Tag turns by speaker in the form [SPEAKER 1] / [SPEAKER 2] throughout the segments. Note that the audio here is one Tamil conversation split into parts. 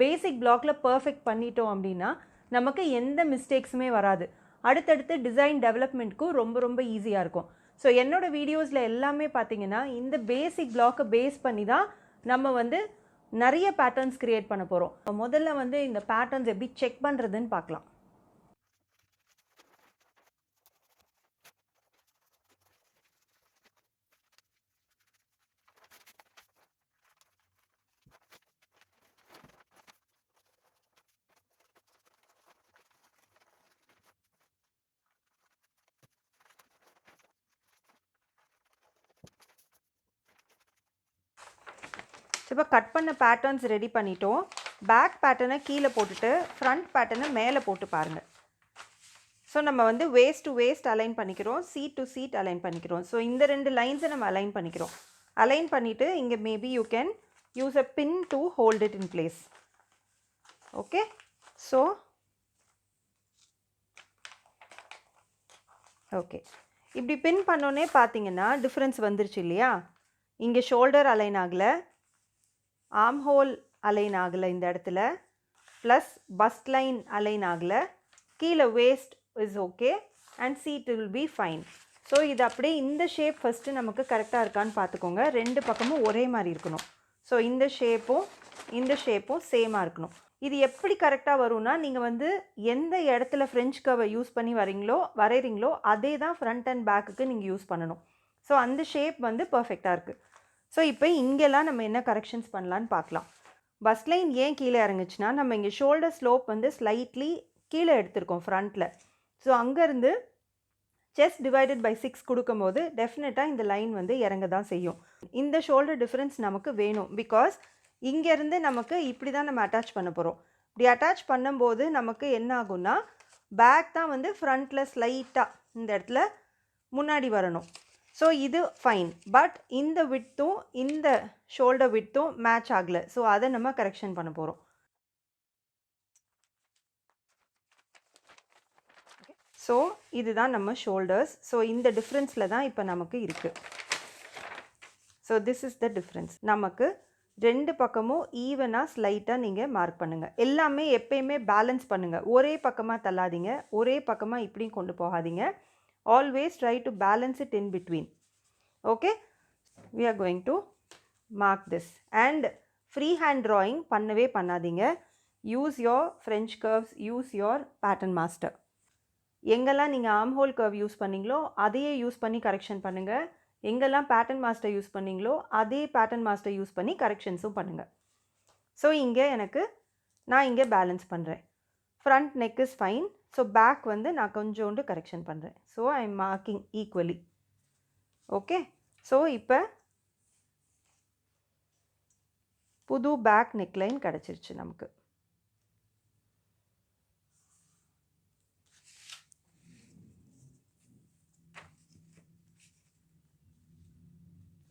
[SPEAKER 1] பேசிக் பிளாக்ல பர்ஃபெக்ட் பண்ணிட்டோம் அப்படின்னா நமக்கு எந்த மிஸ்டேக்ஸுமே வராது. அடுத்தடுத்து டிசைன் டெவலப்மெண்ட்க்கும் ரொம்ப ரொம்ப ஈஸியாக இருக்கும். ஸோ என்னோட வீடியோஸில் எல்லாமே பார்த்தீங்கன்னா இந்த பேசிக் பிளாக்கை பேஸ் பண்ணி தான் நம்ம வந்து நிறைய பேட்டர்ன்ஸ் கிரியேட் பண்ண போகிறோம். முதல்ல வந்து இந்த பேட்டர்ன்ஸ் எப்படி செக் பண்ணுறதுன்னு பார்க்கலாம். இப்போ கட் பண்ண பேட்டர்ன்ஸ் ரெடி பண்ணிட்டோம். பேக் பேட்டர்னை கீழே போட்டுட்டு ஃப்ரண்ட் பேட்டர்னை மேலே போட்டு பாருங்கள். ஸோ நம்ம வந்து வேஸ்ட் டு வேஸ்ட் அலைன் பண்ணிக்கிறோம், சீட் டு சீட் அலைன் பண்ணிக்கிறோம். ஸோ இந்த 2 லைன்ஸை நம்ம அலைன் பண்ணிக்கிறோம். அலைன் பண்ணிவிட்டு இங்கே maybe you can use a pin to hold it in place. Okay, so okay இப்படி பின் பண்ணோன்னே பார்த்தீங்கன்னா டிஃப்ரென்ஸ் வந்துருச்சு இல்லையா? இங்கே ஷோல்டர் அலைன் ஆகலை, ஆர்ம் ஹோல் அலைன் ஆகலை இந்த இடத்துல, ப்ளஸ் பஸ்ட் லைன் அலைன் ஆகலை, கீழே waist is okay and seat will be fine. So இது அப்படியே இந்த ஷேப் ஃபஸ்ட்டு நமக்கு கரெக்டாக இருக்கான்னு பார்த்துக்கோங்க. 2 பக்கமும் ஒரே மாதிரி இருக்கணும். ஸோ இந்த ஷேப்பும் சேமாக இருக்கணும். இது எப்படி கரெக்டாக வரும்னா நீங்கள் வந்து எந்த இடத்துல ஃப்ரெஞ்ச் கர்வை யூஸ் பண்ணி வரைகிறீங்களோ அதே தான் ஃப்ரண்ட் அண்ட் பேக்குக்கு நீங்கள் யூஸ் பண்ணணும். ஸோ அந்த ஷேப் வந்து பர்ஃபெக்டாக இருக்குது. ஸோ இப்போ இங்கெல்லாம் நம்ம என்ன கரெக்ஷன்ஸ் பண்ணலான்னு பார்க்கலாம். பஸ் லைன் ஏன் கீழே இறங்குச்சுன்னா நம்ம இங்கே ஷோல்டர் ஸ்லோப் வந்து ஸ்லைட்லி கீழே எடுத்திருக்கோம் ஃப்ரண்ட்டில். ஸோ அங்கேருந்து செஸ்ட் டிவைடட் பை 6 கொடுக்கும்போது டெஃபினட்டாக இந்த லைன் வந்து இறங்க தான் செய்யும். இந்த ஷோல்டர் டிஃப்ரென்ஸ் நமக்கு வேணும். பிகாஸ் இங்கேருந்து நமக்கு இப்படி தான் நம்ம அட்டாச் பண்ண போகிறோம். இப்படி அட்டாச் பண்ணும்போது நமக்கு என்ன ஆகும்னா பேக் தான் வந்து ஃப்ரண்ட்டில் ஸ்லைட்டாக இந்த இடத்துல முன்னாடி வரணும். ஸோ இது ஃபைன். பட் இந்த விட்த்தும் இந்த ஷோல்டர் விட்த்தும் மேட்ச் ஆகலை. ஸோ அதை நம்ம கரெக்ஷன் பண்ண போகிறோம். ஸோ இதுதான் நம்ம ஷோல்டர்ஸ். ஸோ இந்த டிஃப்ரென்ஸில் தான் இப்போ நமக்கு இருக்குது. So this is the difference. நமக்கு 2 பக்கமும் ஈவனாக ஸ்லைட்டாக நீங்கள் மார்க் பண்ணுங்கள். எல்லாமே எப்பயுமே பேலன்ஸ் பண்ணுங்கள். ஒரே பக்கமாக தள்ளாதீங்க, ஒரே பக்கமாக இப்படியும் கொண்டு போகாதீங்க. Always try to balance it in between. Okay, we are going to mark this. And free hand drawing பண்ணவே பண்ணாதீங்க. Use your French curves, use your pattern master. எங்கெல்லாம் நீங்கள் ஆர்ம் ஹோல் கர்வ் யூஸ் பண்ணீங்களோ அதையே யூஸ் பண்ணி கரெக்ஷன் பண்ணுங்கள். எங்கெல்லாம் பேட்டர்ன் மாஸ்டர் யூஸ் பண்ணீங்களோ அதே பேட்டர்ன் மாஸ்டர் யூஸ் பண்ணி கரெக்ஷன்ஸும் பண்ணுங்கள். ஸோ இங்கே நான் இங்கே பேலன்ஸ் பண்ணுறேன். Front neck is fine. So back வந்து நான் கொஞ்சோண்டு கரெக்ஷன் பண்ணுறேன். So I am marking equally. Okay, so இப்போ புது பேக் நெக்லைன் கிடச்சிருச்சு நமக்கு.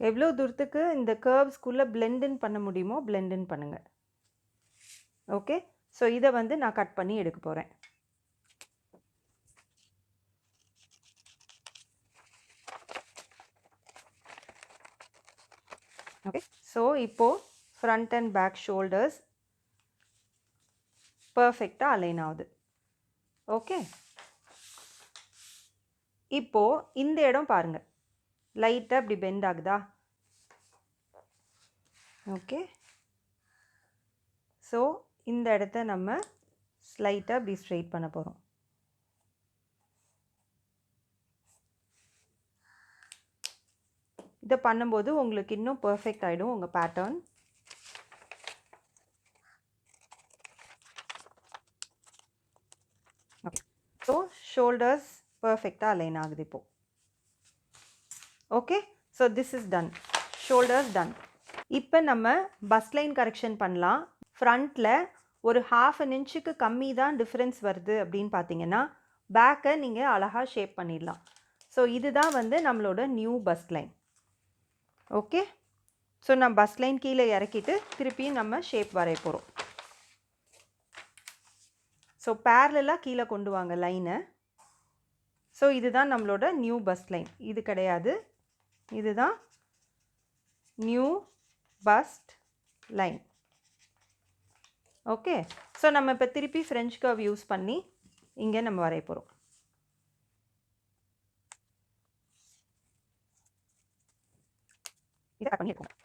[SPEAKER 1] எவ்வளோ தூரத்துக்கு இந்த கர்வ்ஸ்குள்ளே பிளெண்டின் பண்ண முடியுமோ பிளெண்டின் பண்ணுங்கள். ஓகே, ஸோ இதை வந்து நான் கட் பண்ணி எடுக்க போகிறேன். ஓகே, ஸோ இப்போது ஃப்ரண்ட் அண்ட் பேக் ஷோல்டர்ஸ் பர்ஃபெக்டாக அலைன் ஆகுது. ஓகே, இப்போது இந்த இடம் பாருங்கள், லைட்டாக இப்படி பெண்ட் ஆகுதா? ஓகே, ஸோ இந்த இடத்த நம்ம ஸ்லைட்டாக இப்படி ஸ்ட்ரெயிட் பண்ண போகிறோம். இதை பண்ணும்போது உங்களுக்கு இன்னும் பர்ஃபெக்ட் ஆகிடும் உங்கள் பேட்டர்ன். ஓகே, ஸோ ஷோல்டர்ஸ் பர்ஃபெக்டாக அலைன் ஆகுது இப்போது. Okay, so this is done. Shoulders done. இப்போ நம்ம பஸ் லைன் கரெக்ஷன் பண்ணலாம். ஃப்ரண்ட்டில் ஒரு 1/2 இன்ச்சுக்கு கம்மி தான் டிஃப்ரென்ஸ் வருது அப்படின்னு பார்த்தீங்கன்னா பேக்கை நீங்கள் அழகாக ஷேப் பண்ணிடலாம். ஸோ இதுதான் வந்து நம்மளோட new bus line. Okay, so நான் பஸ் லைன் கீழே இறக்கிட்டு திருப்பி நம்ம ஷேப் வரைய போகிறோம். ஸோ பேரலாக கீழே கொண்டு வாங்க லைனை. ஸோ இதுதான் நம்மளோட நியூ பஸ் லைன். இது கிடையாது, இதுதான் new first line. Okay. So நம்ம இப்போ திருப்பி ஃப்ரெஞ்ச் கர்வ் யூஸ் பண்ணி இங்கே நம்ம வரைய போகிறோம். இதை கட் பண்ணி எடுக்கணும்.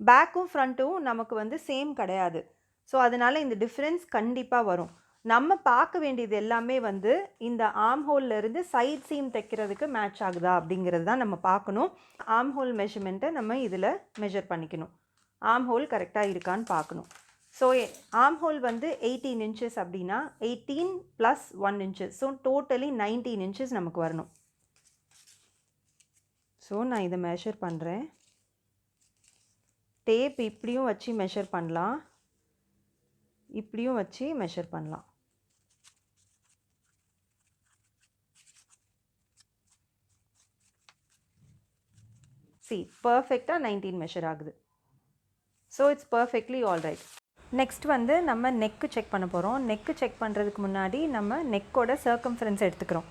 [SPEAKER 1] பேக்கும் ஃப்ரண்ட்டும் நமக்கு வந்து சேம் கிடையாது. ஸோ அதனால் இந்த டிஃப்ரென்ஸ் கண்டிப்பாக வரும். நம்ம பார்க்க வேண்டியது எல்லாமே வந்து இந்த ஆர்ம் ஹோல்லேருந்து சைட் சீம் தைக்கிறதுக்கு மேட்ச் ஆகுதா அப்படிங்கிறது தான் நம்ம பார்க்கணும். ஆர்ம் ஹோல் மெஷர்மெண்ட்டை நம்ம இதில் மெஷர் பண்ணிக்கணும். ஆர்ம் ஹோல் கரெக்டாக இருக்கான்னு பார்க்கணும். ஸோ ஆர்ம் ஹோல் வந்து 18 இன்ச்சஸ் அப்படின்னா 18 + 1 inches. ஸோ டோட்டலி 19 inches நமக்கு வரணும். ஸோ நான் இதை மெஷர் பண்ணுறேன். டேப் இப்படியும் வச்சு மெஷர் பண்ணலாம், இப்படியும் வச்சு மெஷர் பண்ணலாம். பர்ஃபெக்டாக 19 மெஷர் ஆகுது. So it's perfectly all right. Next வந்து நம்ம நெக்கு செக் பண்ண போகிறோம். நெக்கு செக் பண்ணுறதுக்கு முன்னாடி நம்ம நெக்கோட சர்க்கம்ஃபரன்ஸ் எடுத்துக்கிறோம்.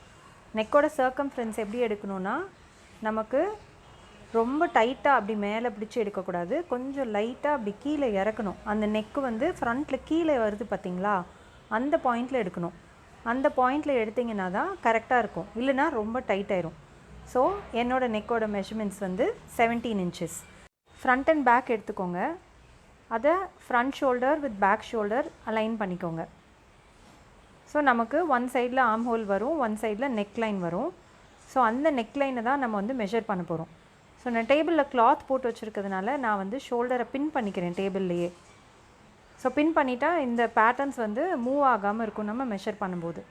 [SPEAKER 1] நெக்கோட சர்க்கம்ஃபரன்ஸ் எப்படி எடுக்கணும்னா, நமக்கு ரொம்ப டைட்டாக அப்படி மேலே பிடிச்சி எடுக்கக்கூடாது, கொஞ்சம் லைட்டாக அப்படி கீழே இறக்கணும். அந்த நெக்கு வந்து ஃப்ரண்ட்டில் கீழே வருது பார்த்திங்களா, அந்த பாயிண்டில் எடுக்கணும். அந்த பாயிண்டில் எடுத்திங்கன்னா தான் கரெக்டாக இருக்கும், இல்லைனா ரொம்ப டைட் ஆயிரும். ஸோ என்னோடய நெக்கோட மெஷர்மெண்ட்ஸ் வந்து 17 inches. ஃப்ரண்ட் அண்ட் பேக் எடுத்துக்கோங்க. அதை front shoulder with back shoulder align பண்ணிக்கோங்க. ஸோ நமக்கு ஒன் சைடில் ஆர்ம் ஹோல் வரும், ஒன் சைடில் நெக் லைன் வரும். ஸோ அந்த நெக் லைனை தான் நம்ம வந்து மெஷர் பண்ண போகிறோம். ஸோ நான் டேபிளில் கிளாத் போட்டு வச்சுருக்கிறதுனால நான் வந்து ஷோல்டரை பின் பண்ணிக்கிறேன் டேபிள்லையே. ஸோ பின் பண்ணிட்டா இந்த பேட்டர்ன்ஸ் வந்து மூவ் ஆகாமல் இருக்கும் நம்ம மெஷர் பண்ணும்போது.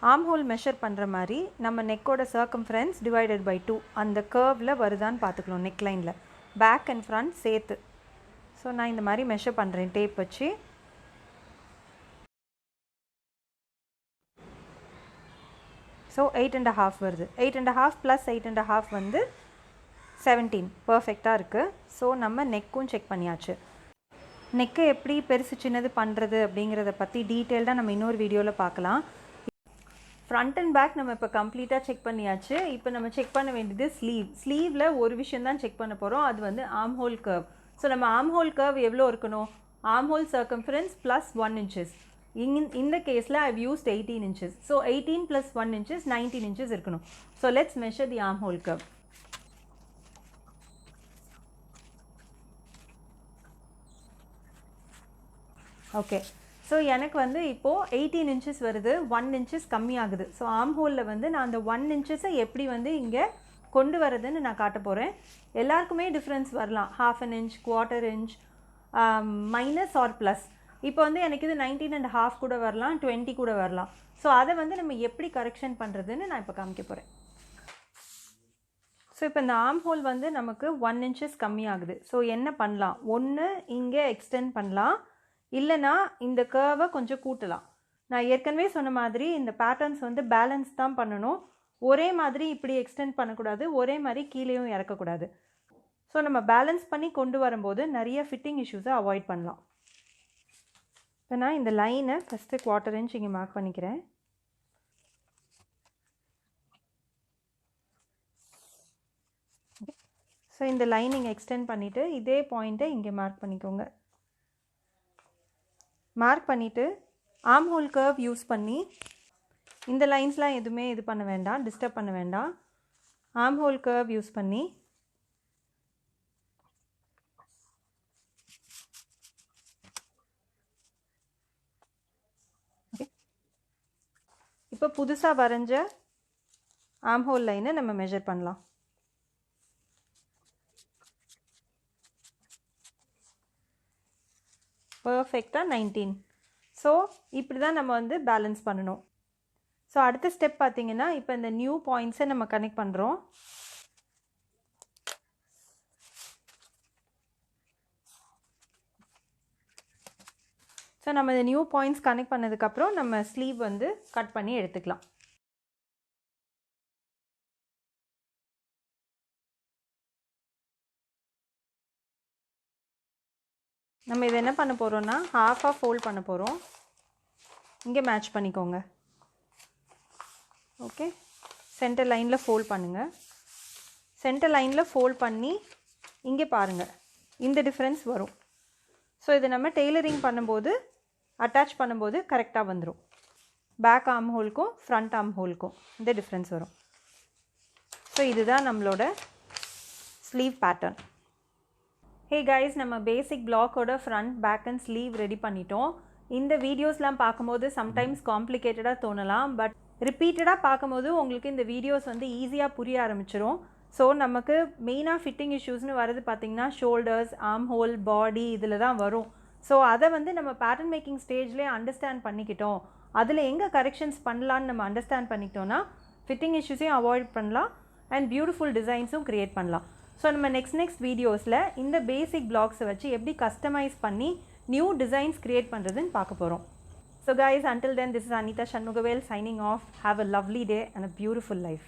[SPEAKER 1] ஆர்ம் ஹோல் மெஷர் பண்ணுற மாதிரி நம்ம நெக்கோட சர்க்கம்ஃபரன்ஸ் டிவைடட் பை 2 அந்த கர்வில் வருதான்னு பார்த்துக்கணும் நெக் லைனில், பேக் அண்ட் ஃப்ரண்ட் சேர்த்து. ஸோ நான் இந்த மாதிரி மெஷர் பண்ணுறேன் டேப் வச்சு. ஸோ 8.5 வருது. 8.5 + 8.5 வந்து 17. பர்ஃபெக்டாக இருக்குது. ஸோ நம்ம நெக்கும் செக் பண்ணியாச்சு. நெக்கை எப்படி பெருசு சின்னது பண்ணுறது அப்படிங்கிறத பற்றி டீட்டெயில்டாக நம்ம இன்னொரு வீடியோவில் பார்க்கலாம். ஃப்ரண்ட் அண்ட் பேக் நம்ம இப்போ கம்ப்ளீட்டாக செக் பண்ணியாச்சு. இப்போ நம்ம செக் பண்ண வேண்டியது ஸ்லீவில் ஒரு விஷயம் தான் செக் பண்ண போகிறோம், அது வந்து ஆர்ம் ஹோல் கர்வ். ஸோ நம்ம ஆர்ம் ஹோல் கர்வ் எவ்வளோ இருக்கணும், ஆர்ம் ஹோல் சர்க்கம்ஃபரன்ஸ் + 1 inches. இந்த கேஸில் I've used 18 inches. So 18 + 1 inches 19 inches இருக்கணும். So let's measure the arm whole curve. Okay. So எனக்கு வந்து இப்போது 18 inches வருது, 1 inches கம்மியாகுது. ஸோ ஆர்ம் ஹோலில் வந்து நான் அந்த 1 inches எப்படி வந்து இங்கே கொண்டு வரதுன்னு நான் காட்ட போகிறேன். எல்லாருக்குமே டிஃப்ரென்ஸ் வரலாம், 1/2 inch, 1/4 inch, minus or plus. இப்போ வந்து எனக்கு இது 19.5 கூட வரலாம், 20 கூட வரலாம். ஸோ அதை வந்து நம்ம எப்படி கரெக்ஷன் பண்ணுறதுன்னு நான் இப்போ காமிக்க போகிறேன். ஸோ இப்போ இந்த ஆர்ம் ஹோல் வந்து நமக்கு 1 inches கம்மியாகுது. ஸோ என்ன பண்ணலாம், ஒன்று இங்கே எக்ஸ்டெண்ட் பண்ணலாம், இல்லைனா இந்த கர்வை கொஞ்சம் கூட்டலாம். நான் ஏற்கனவே சொன்ன மாதிரி இந்த பேட்டர்ன்ஸ் வந்து பேலன்ஸ் தான் பண்ணணும். ஒரே மாதிரி இப்படி எக்ஸ்டெண்ட் பண்ணக்கூடாது, ஒரே மாதிரி கீழேயும் இறக்கக்கூடாது. ஸோ நம்ம பேலன்ஸ் பண்ணி கொண்டு வரும்போது நிறைய ஃபிட்டிங் இஷ்யூஸை அவாய்ட் பண்ணலாம். இப்போ நான் இந்த லைனை ஃபஸ்ட்டு 1/4 inch இங்கே மார்க் பண்ணிக்கிறேன். ஸோ இந்த லைன் இங்கே எக்ஸ்டெண்ட் பண்ணிவிட்டு இதே பாயிண்ட்டை இங்கே மார்க் பண்ணிக்கோங்க. மார்க் பண்ணிவிட்டு ஆர்ம் ஹோல் கர்வ் யூஸ் பண்ணி இந்த லைன்ஸ்லாம் எதுவுமே இது பண்ண வேண்டாம், டிஸ்டர்ப் பண்ண வேண்டாம். ஆர்ம் ஹோல் கர்வ் யூஸ் பண்ணி இப்போ புதுசாக வரைஞ்ச ஆர்ம் ஹோல் லைனை நம்ம மெஷர் பண்ணலாம். பர்ஃபெக்டாக 19. ஸோ இப்படி தான் நம்ம வந்து பேலன்ஸ் பண்ணணும். ஸோ அடுத்த ஸ்டெப் பார்த்திங்கன்னா, இப்போ இந்த நியூ பாயிண்ட்ஸை நம்ம கனெக்ட் பண்ணுறோம். ஸோ நம்ம இந்த நியூ பாயிண்ட்ஸ் கனெக்ட் பண்ணதுக்கப்புறம் நம்ம ஸ்லீவ் வந்து கட் பண்ணி எடுத்துக்கலாம். நம்ம இதை என்ன பண்ண போகிறோம்னா, ஹாஃபாக ஃபோல்ட் பண்ண போகிறோம். இங்கே மேட்ச் பண்ணிக்கோங்க. ஓகே, சென்டர் லைனில் ஃபோல்ட் பண்ணுங்கள். சென்டர் லைனில் ஃபோல்ட் பண்ணி இங்கே பாருங்கள், இந்த டிஃப்ரென்ஸ் வரும். ஸோ இதை நம்ம டெய்லரிங் பண்ணும்போது அட்டாச் பண்ணும்போது கரெக்டாக வந்துடும். பேக் ஆர்ம் ஹோல்க்கும் ஃப்ரண்ட் ஆர்ம் ஹோல்க்கும் இந்த டிஃப்ரென்ஸ் வரும். ஸோ இதுதான் நம்மளோட ஸ்லீவ் பேட்டர்ன். ஹே கைஸ், நம்ம பேசிக் பிளாக்கோட front back and sleeve ready பண்ணிட்டோம். இந்த வீடியோஸ்லாம் பார்க்கும்போது சம்டைம்ஸ் காம்ப்ளிகேட்டடாக தோணலாம், பட் ரிப்பீட்டடாக பார்க்கும்போது உங்களுக்கு இந்த வீடியோஸ் வந்து ஈஸியாக புரிய ஆரம்பிச்சிடும். ஸோ நமக்கு மெயினாக ஃபிட்டிங் இஷ்யூஸ்னு வரது பார்த்திங்கன்னா ஷோல்டர்ஸ், ஆர்ம் ஹோல், பாடி இதில் தான் வரும். ஸோ அதை வந்து நம்ம பேட்டர்ன் மேக்கிங் ஸ்டேஜ்லேயே அண்டர்ஸ்டாண்ட் பண்ணிக்கிட்டோம், அதில் எங்கே கரெக்ஷன்ஸ் பண்ணலான்னு நம்ம அண்டர்ஸ்டாண்ட் பண்ணிக்கிட்டோன்னா ஃபிட்டிங் இஷ்யூஸையும் அவாய்ட் பண்ணலாம் அண்ட் பியூட்டிஃபுல் டிசைன்ஸும் க்ரியேட் பண்ணலாம். ஸோ நம்ம நெக்ஸ்ட் வீடியோஸில் இந்த பேசிக் பிளாக்ஸை வச்சு எப்படி கஸ்டமைஸ் பண்ணி நியூ டிசைன்ஸ் க்ரியேட் பண்ணுறதுன்னு பார்க்க போகிறோம். So guys, until then, this is Anita Shanmugavel signing off. Have a lovely day and a beautiful life.